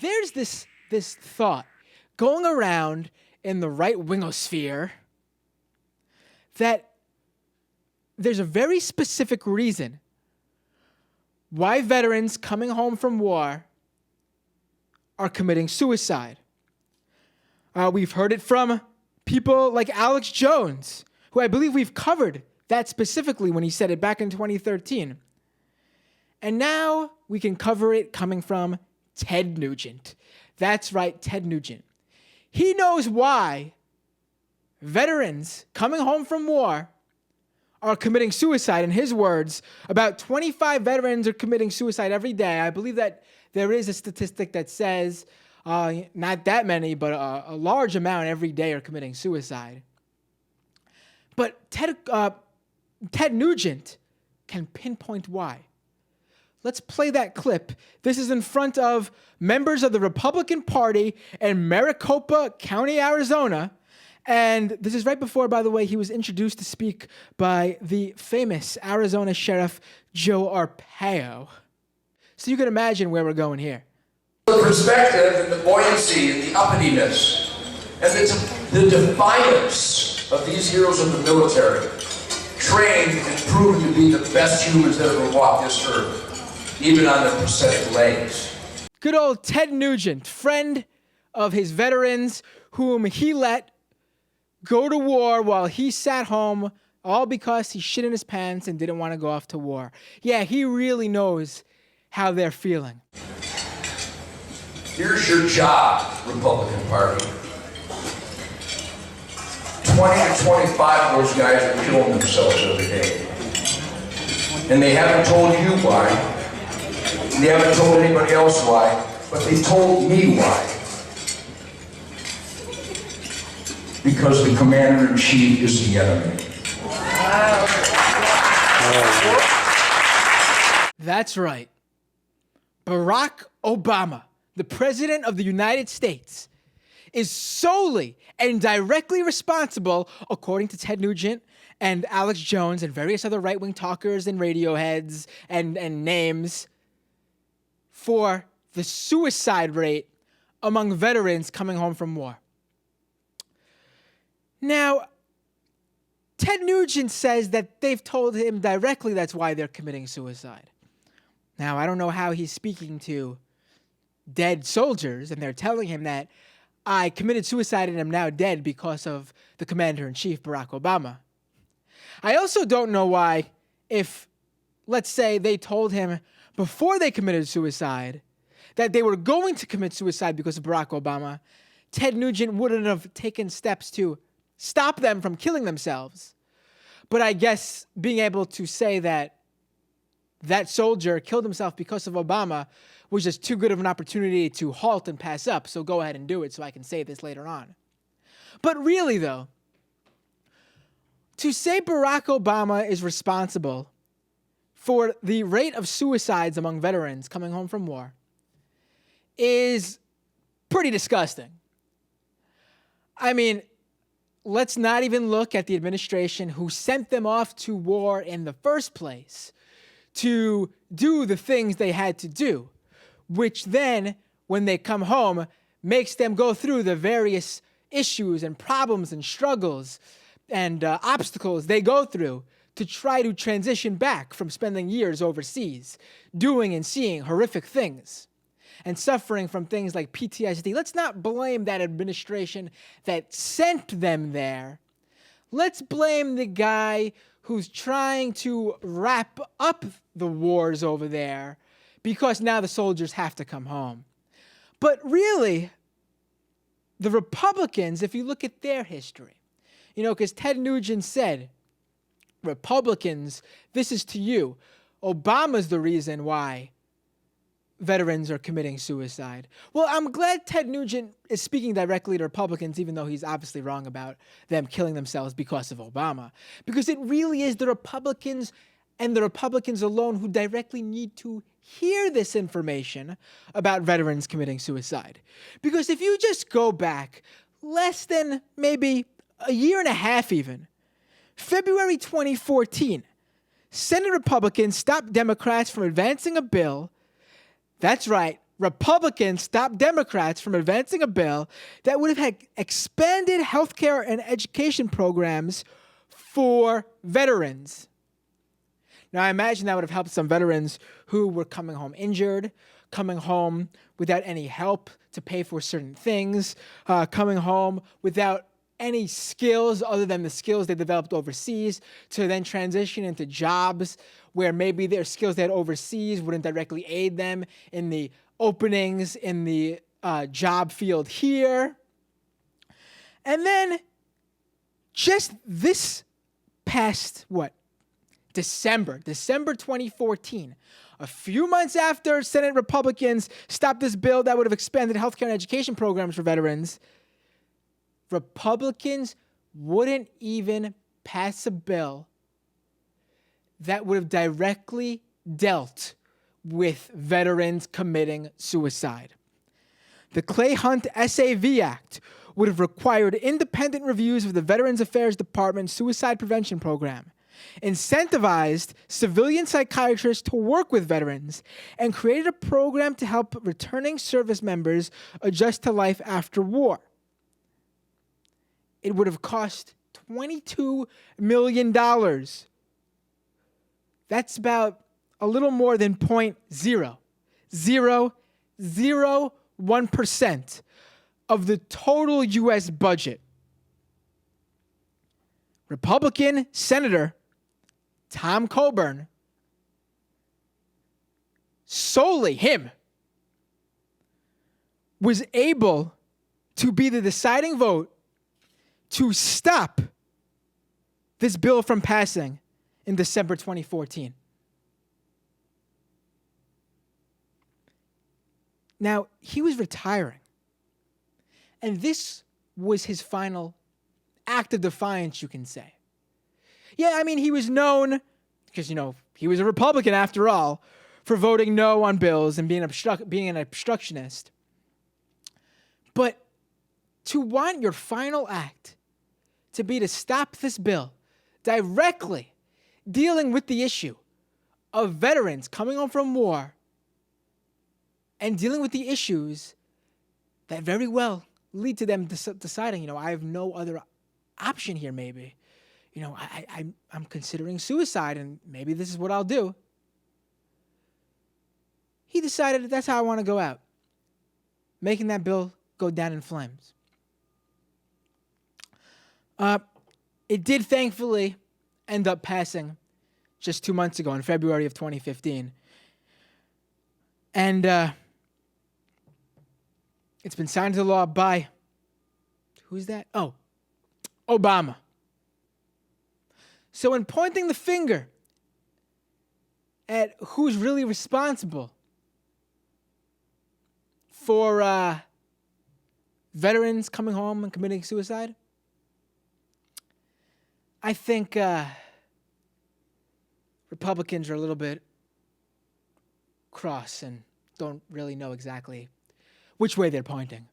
there's this thought going around in the right wingosphere that there's a very specific reason why veterans coming home from war are committing suicide. We've heard it from people like Alex Jones, who I believe we've covered that specifically when he said it back in 2013. And now we can cover it coming from Ted Nugent. That's right, Ted Nugent. He knows why veterans coming home from war are committing suicide. In his words, about 25 veterans are committing suicide every day. I believe that there is a statistic that says not that many, but a large amount every day are committing suicide. But Ted Nugent can pinpoint why. Let's play that clip. This is in front of members of the Republican Party in Maricopa County, Arizona. And this is right before, by the way, he was introduced to speak by the famous Arizona Sheriff Joe Arpaio. So you can imagine where we're going here. The perspective and the buoyancy and the uppityness and the defiance of these heroes of the military, trained and proven to be the best humans that ever walked this earth, even on their prosthetic legs. Good old Ted Nugent, friend of his veterans, whom he let go to war while he sat home, all because he shit in his pants and didn't want to go off to war. Yeah, he really knows how they're feeling. Here's your job, Republican Party. 20 to 25 of those guys are killing themselves every day. And they haven't told you why. They haven't told anybody else why, but they told me why. Because the commander-in-chief is the enemy. That's right. Barack Obama, the President of the United States, is solely and directly responsible, according to Ted Nugent and Alex Jones and various other right-wing talkers and radio heads and names, for the suicide rate among veterans coming home from war. Now, Ted Nugent says that they've told him directly that's why they're committing suicide. Now, I don't know how he's speaking to dead soldiers and they're telling him that I committed suicide and am now dead because of the commander-in-chief, Barack Obama. I also don't know why, if, let's say, they told him before they committed suicide that they were going to commit suicide because of Barack Obama, Ted Nugent wouldn't have taken steps to stop them from killing themselves. But I guess being able to say that that soldier killed himself because of Obama was just too good of an opportunity to halt and pass up, so go ahead and do it so I can say this later on. But really, though, to say Barack Obama is responsible for the rate of suicides among veterans coming home from war is pretty disgusting. I mean, let's not even look at the administration who sent them off to war in the first place to do the things they had to do, which then, when they come home, makes them go through the various issues and problems and struggles and obstacles they go through to try to transition back from spending years overseas, doing and seeing horrific things and suffering from things like PTSD. Let's not blame that administration that sent them there. Let's blame the guy who's trying to wrap up the wars over there because now the soldiers have to come home. But really, the Republicans, if you look at their history, because Ted Nugent said, Republicans, this is to you. Obama's the reason why veterans are committing suicide. Well, I'm glad Ted Nugent is speaking directly to Republicans, even though he's obviously wrong about them killing themselves because of Obama. Because it really is the Republicans and the Republicans alone who directly need to hear this information about veterans committing suicide. Because if you just go back less than maybe a year and a half even, February 2014, Senate Republicans stopped Democrats from advancing a bill, that's right, Republicans stopped Democrats from advancing a bill that would have had expanded healthcare and education programs for veterans. Now, I imagine that would have helped some veterans who were coming home injured, coming home without any help to pay for certain things, coming home without any skills other than the skills they developed overseas, to then transition into jobs where maybe their skills they had overseas wouldn't directly aid them in the openings in the job field here. And then just this past, December 2014, a few months after Senate Republicans stopped this bill that would have expanded healthcare and education programs for veterans, Republicans wouldn't even pass a bill that would have directly dealt with veterans committing suicide. The Clay Hunt SAV Act would have required independent reviews of the Veterans Affairs Department's suicide prevention program, incentivized civilian psychiatrists to work with veterans, and created a program to help returning service members adjust to life after war. It would have cost $22 million. That's about a little more than 0.0001% of the total U.S. budget. Republican Senator Tom Coburn, solely him, was able to be the deciding vote to stop this bill from passing in December 2014. Now, he was retiring, and this was his final act of defiance, you can say. Yeah, I mean, he was known, because, he was a Republican after all, for voting no on bills and being an obstructionist. But to want your final act to be to stop this bill directly dealing with the issue of veterans coming home from war and dealing with the issues that very well lead to them deciding, I have no other option here maybe. I'm considering suicide, and maybe this is what I'll do. He decided that that's how I want to go out, making that bill go down in flames. It did thankfully end up passing just 2 months ago in February of 2015. And it's been signed into law by, who's that? Oh, Obama. So in pointing the finger at who's really responsible for veterans coming home and committing suicide, I think Republicans are a little bit cross and don't really know exactly which way they're pointing.